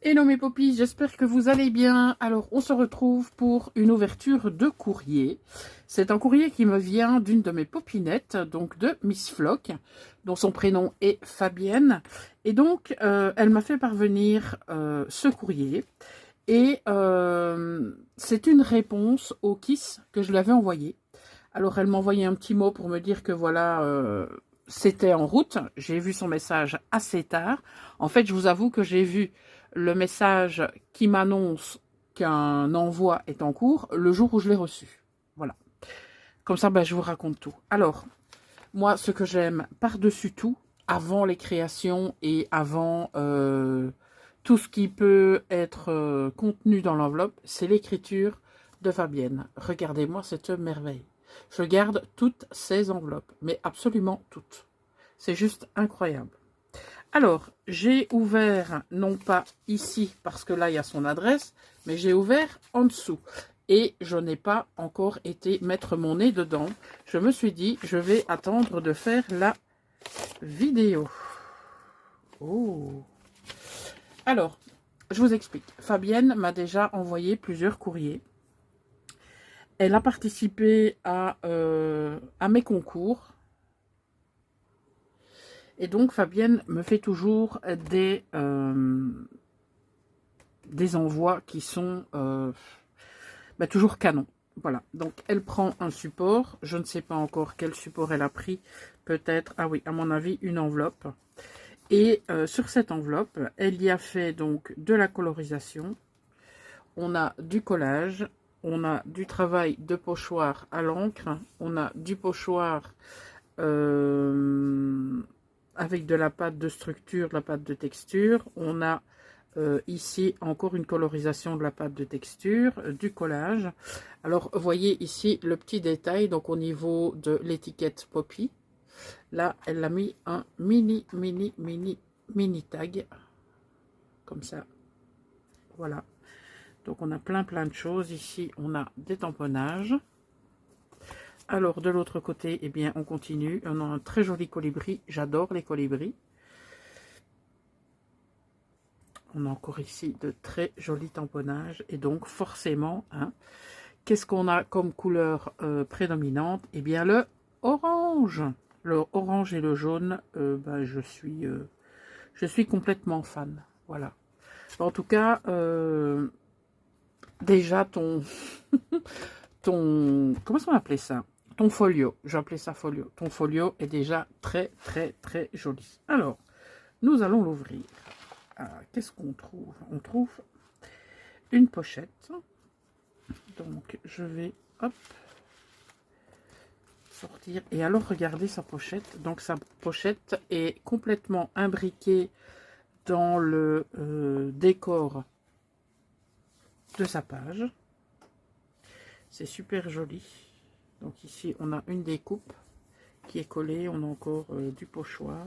Hello mes poppies, j'espère que vous allez bien. Alors on se retrouve pour une ouverture de courrier. C'est un courrier qui me vient d'une de mes popinettes, donc de Miss Flock, dont son prénom est Fabienne. Et donc elle m'a fait parvenir ce courrier. Et c'est une réponse au kiss que je lui avais envoyé. Alors elle m'a envoyé un petit mot pour me dire que voilà, c'était en route. J'ai vu son message assez tard. En fait, je vous avoue que j'ai vu le message qui m'annonce qu'un envoi est en cours le jour où je l'ai reçu. Voilà. Comme ça, ben, je vous raconte tout. Alors, moi, ce que j'aime par-dessus tout, avant les créations et avant tout ce qui peut être contenu dans l'enveloppe, c'est l'écriture de Fabienne. Regardez-moi cette merveille. Je garde toutes ces enveloppes, mais absolument toutes. C'est juste incroyable. Alors, j'ai ouvert, non pas ici, parce que là, il y a son adresse, mais j'ai ouvert en dessous. Et je n'ai pas encore été mettre mon nez dedans. Je me suis dit, je vais attendre de faire la vidéo. Oh. Alors, je vous explique. Fabienne m'a déjà envoyé plusieurs courriers. Elle a participé à mes concours. Et donc, Fabienne me fait toujours des envois qui sont toujours canons. Voilà, donc elle prend un support. Je ne sais pas encore quel support elle a pris. Peut-être, ah oui, à mon avis, une enveloppe. Et sur cette enveloppe, elle y a fait donc de la colorisation. On a du collage. On a du travail de pochoir à l'encre. On a du pochoir avec de la pâte de structure, de la pâte de texture. On a ici encore une colorisation de la pâte de texture, du collage. Alors voyez ici le petit détail, donc au niveau de l'étiquette Poppy. Là, elle a mis un mini tag. Comme ça. Voilà. Donc on a plein de choses. Ici, on a des tamponnages. Alors de l'autre côté, eh bien, on continue. On a un très joli colibri. J'adore les colibris. On a encore ici de très jolis tamponnages. Et donc forcément, hein, qu'est-ce qu'on a comme couleur prédominante? Eh bien le orange. Le orange et le jaune, je suis complètement fan. Voilà. En tout cas, déjà ton comment est-ce qu'on appelait ça? Ton folio. J'appelais ça folio. Ton folio est déjà très joli. Alors, nous allons l'ouvrir. Qu'est-ce qu'on trouve? On trouve une pochette. Donc, je vais, hop, sortir. Et alors, regardez sa pochette. Donc, sa pochette est complètement imbriquée dans le décor de sa page. C'est super joli. Donc, ici, on a une découpe qui est collée. On a encore du pochoir.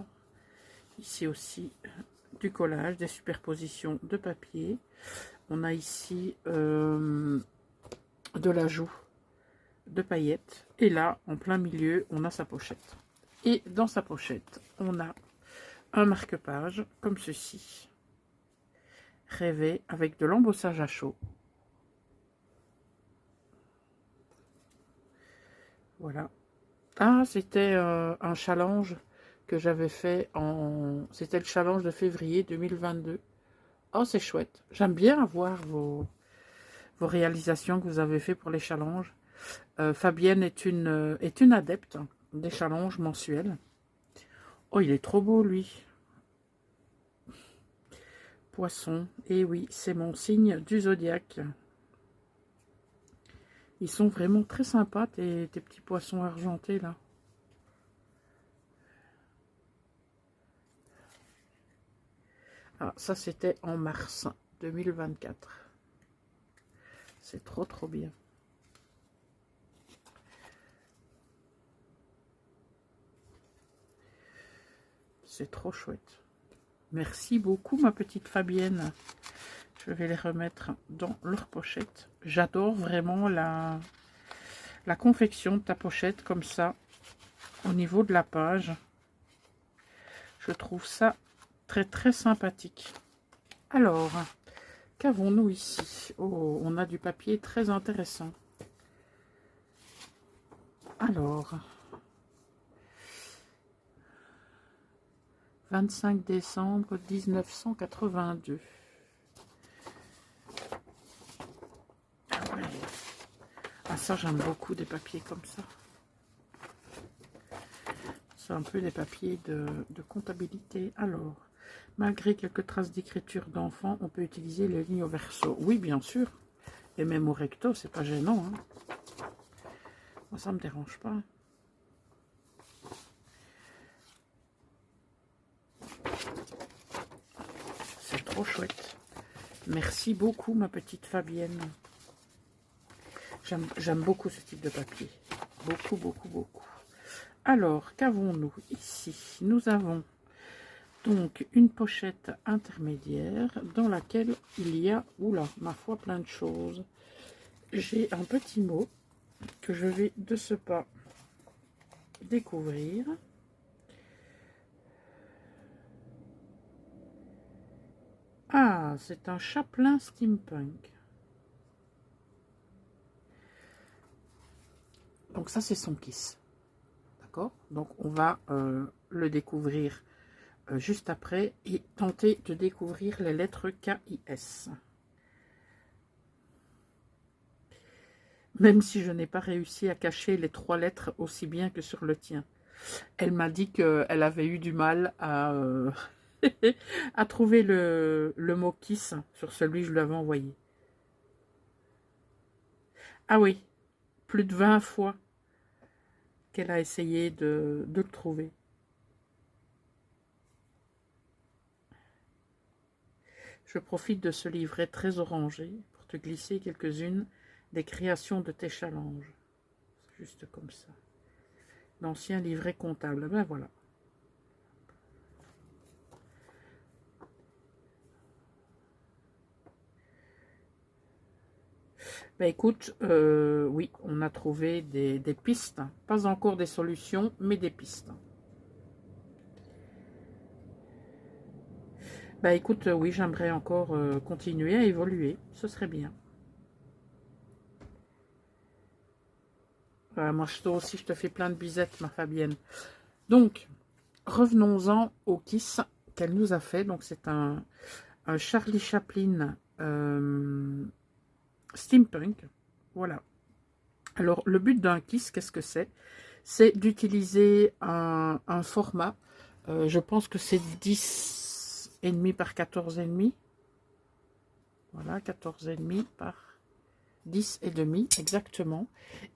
Ici aussi, du collage, des superpositions de papier. On a ici de l'ajout de paillettes. Et là, en plein milieu, on a sa pochette. Et dans sa pochette, on a un marque-page comme ceci. Rêvé avec de l'embossage à chaud. Voilà. Ah, c'était un challenge que j'avais fait en... C'était le challenge de février 2022. Oh, c'est chouette. J'aime bien avoir vos réalisations que vous avez fait pour les challenges. Fabienne est une adepte des challenges mensuels. Oh, il est trop beau, lui. Poisson. Et oui, c'est mon signe du zodiaque. Ils sont vraiment très sympas, tes petits poissons argentés, là. Ah, ça, c'était en mars 2024. C'est trop bien. C'est trop chouette. Merci beaucoup, ma petite Fabienne. Je vais les remettre dans leur pochette. J'adore vraiment la confection de ta pochette comme ça, au niveau de la page. Je trouve ça très très sympathique. Alors, qu'avons-nous ici? Oh, on a du papier très intéressant. Alors, 25 décembre 1982. Ah ouais. Ah ça, j'aime beaucoup des papiers comme ça. C'est un peu des papiers de comptabilité. Alors, malgré quelques traces d'écriture d'enfant, on peut utiliser les lignes au verso. Oui, bien sûr. Et même au recto, c'est pas gênant. Hein. Moi, ça me dérange pas. C'est trop chouette. Merci beaucoup, ma petite Fabienne. J'aime beaucoup ce type de papier. Beaucoup, beaucoup, beaucoup. Alors, qu'avons-nous ici? Nous avons donc une pochette intermédiaire dans laquelle il y a, oula, ma foi, plein de choses. J'ai un petit mot que je vais de ce pas découvrir. Ah, c'est un chapelain steampunk. Donc ça, c'est son kiss. D'accord? Donc on va le découvrir juste après et tenter de découvrir les lettres KIS. Même si je n'ai pas réussi à cacher les 3 lettres aussi bien que sur le tien. Elle m'a dit qu'elle avait eu du mal à, à trouver le mot kiss sur celui que je lui avais envoyé. Ah oui, plus de 20 fois qu'elle a essayé de le trouver. Je profite de ce livret très orangé pour te glisser quelques-unes des créations de tes challenges. Juste comme ça. L'ancien livret comptable. Ben voilà. Ben écoute, oui, on a trouvé des pistes. Pas encore des solutions, mais des pistes. Ben écoute, oui, j'aimerais encore continuer à évoluer. Ce serait bien. Voilà, moi aussi, je te fais plein de bisettes, ma Fabienne. Donc, revenons-en au kiss qu'elle nous a fait. Donc, c'est un Charlie Chaplin steampunk. Voilà. Alors, le but d'un kiss, qu'est-ce que c'est? C'est d'utiliser un format. Je pense que c'est 10,5 par 14,5. Voilà, 14,5 par 10,5 exactement.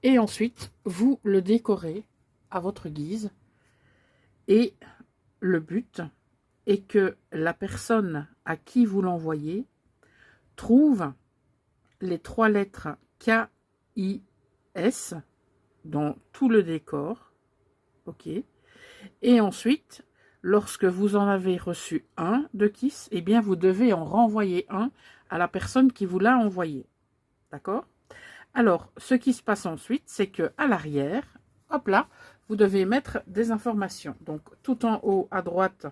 Et ensuite, vous le décorez à votre guise. Et le but est que la personne à qui vous l'envoyez trouve les 3 lettres KIS dans tout le décor. Ok. Et ensuite, lorsque vous en avez reçu un de kiss, eh bien, vous devez en renvoyer un à la personne qui vous l'a envoyé. D'accord? Alors, ce qui se passe ensuite, c'est que à l'arrière, hop là, vous devez mettre des informations. Donc, tout en haut à droite,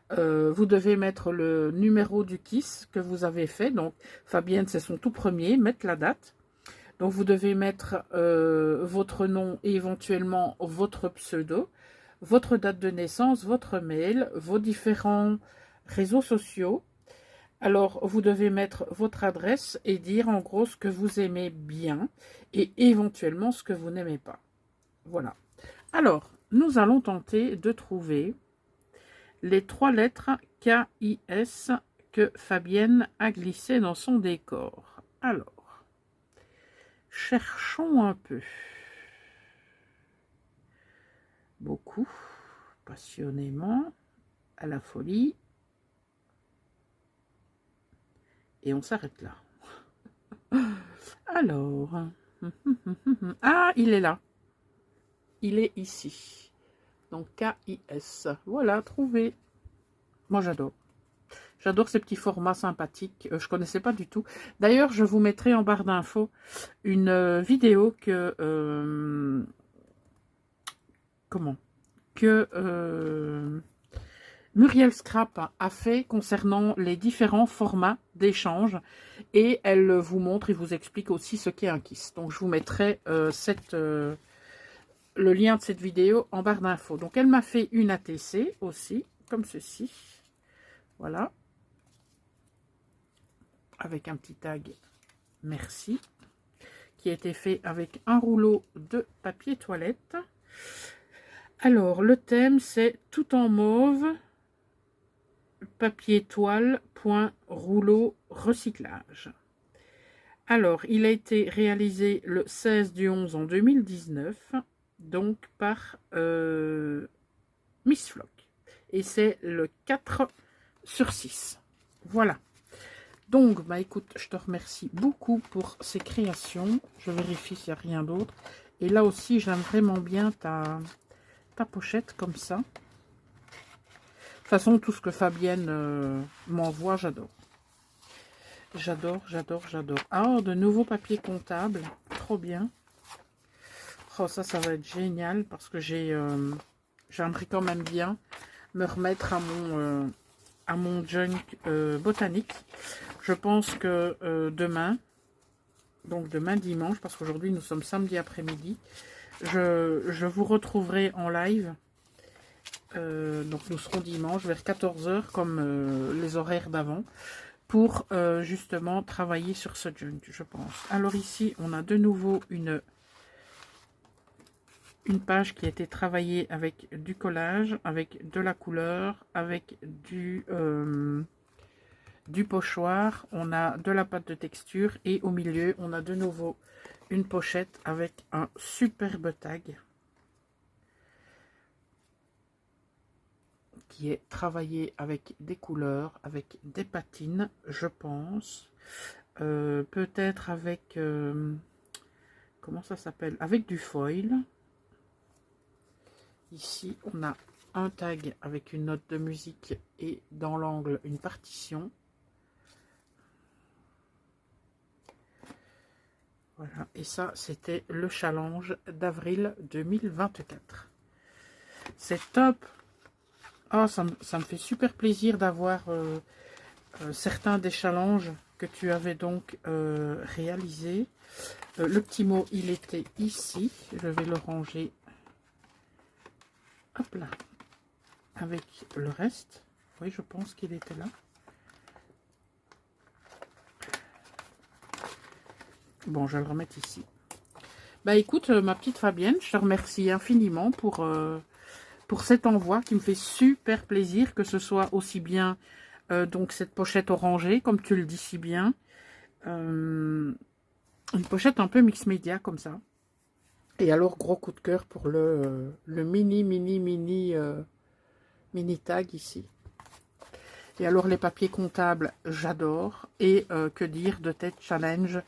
vous devez mettre le numéro du kiss que vous avez fait. Donc, Fabienne, c'est son tout premier, mettre la date. Donc, vous devez mettre votre nom et éventuellement votre pseudo, votre date de naissance, votre mail, vos différents réseaux sociaux. Alors, vous devez mettre votre adresse et dire en gros ce que vous aimez bien et éventuellement ce que vous n'aimez pas. Voilà. Alors, nous allons tenter de trouver les 3 lettres KIS que Fabienne a glissées dans son décor. Alors, cherchons un peu. Beaucoup, passionnément, à la folie. Et on s'arrête là. Alors, ah, il est là. Il est ici. Donc, KIS. Voilà, trouvé. Moi, j'adore. J'adore ces petits formats sympathiques. Je connaissais pas du tout. D'ailleurs, je vous mettrai en barre d'infos une vidéo que... Muriel Scrap a fait concernant les différents formats d'échange. Et elle vous montre et vous explique aussi ce qu'est un KISS. Donc, je vous mettrai le lien de cette vidéo en barre d'infos. Donc, elle m'a fait une ATC aussi, comme ceci. Voilà. Avec un petit tag « Merci » qui a été fait avec un rouleau de papier toilette. Alors, le thème, c'est tout en mauve, papier toile, point, rouleau, recyclage. Alors, il a été réalisé le 16/11 en 2019, donc par Miss Flock. Et c'est le 4/6. Voilà. Donc, bah écoute, je te remercie beaucoup pour ces créations. Je vérifie s'il n'y a rien d'autre. Et là aussi, j'aime vraiment bien ta pochette comme ça. De toute façon, tout ce que Fabienne m'envoie, j'adore. J'adore, j'adore, j'adore. Ah, de nouveaux papiers comptables. Trop bien. Oh, ça va être génial parce que j'aimerais quand même bien me remettre à mon junk botanique. Je pense que demain, donc demain dimanche, parce qu'aujourd'hui nous sommes samedi après-midi, je vous retrouverai en live. Donc nous serons dimanche vers 14 h comme les horaires d'avant, pour justement travailler sur ce junk, je pense. Alors ici, on a de nouveau une page qui a été travaillée avec du collage, avec de la couleur, avec du pochoir, on a de la pâte de texture et au milieu, on a de nouveau une pochette avec un superbe tag qui est travaillé avec des couleurs, avec des patines, je pense. Peut-être avec... comment ça s'appelle? Avec du foil. Ici, on a un tag avec une note de musique et dans l'angle, une partition. Voilà, et ça, c'était le challenge d'avril 2024. C'est top! Oh, ça me fait super plaisir d'avoir certains des challenges que tu avais donc réalisés. Le petit mot, il était ici. Je vais le ranger. Hop là. Avec le reste. Oui, je pense qu'il était là. Bon, je vais le remettre ici. Bah écoute, ma petite Fabienne, je te remercie infiniment pour cet envoi qui me fait super plaisir, que ce soit aussi bien donc cette pochette orangée, comme tu le dis si bien. Une pochette un peu mix média comme ça. Et alors, gros coup de cœur pour le mini tag ici. Et alors, les papiers comptables, j'adore. Et que dire de tes challenges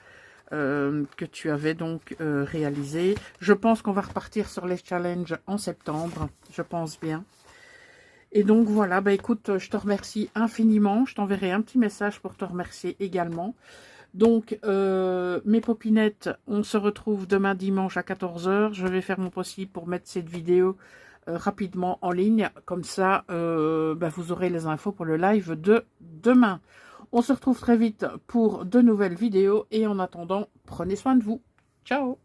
que tu avais donc réalisé. Je pense qu'on va repartir sur les challenges en septembre, je pense bien. Et donc voilà, bah écoute, je te remercie infiniment. Je t'enverrai un petit message pour te remercier également. Donc mes popinettes, on se retrouve demain dimanche à 14 h. Je vais faire mon possible pour mettre cette vidéo rapidement en ligne. Comme ça, bah, vous aurez les infos pour le live de demain. On se retrouve très vite pour de nouvelles vidéos et en attendant, prenez soin de vous. Ciao!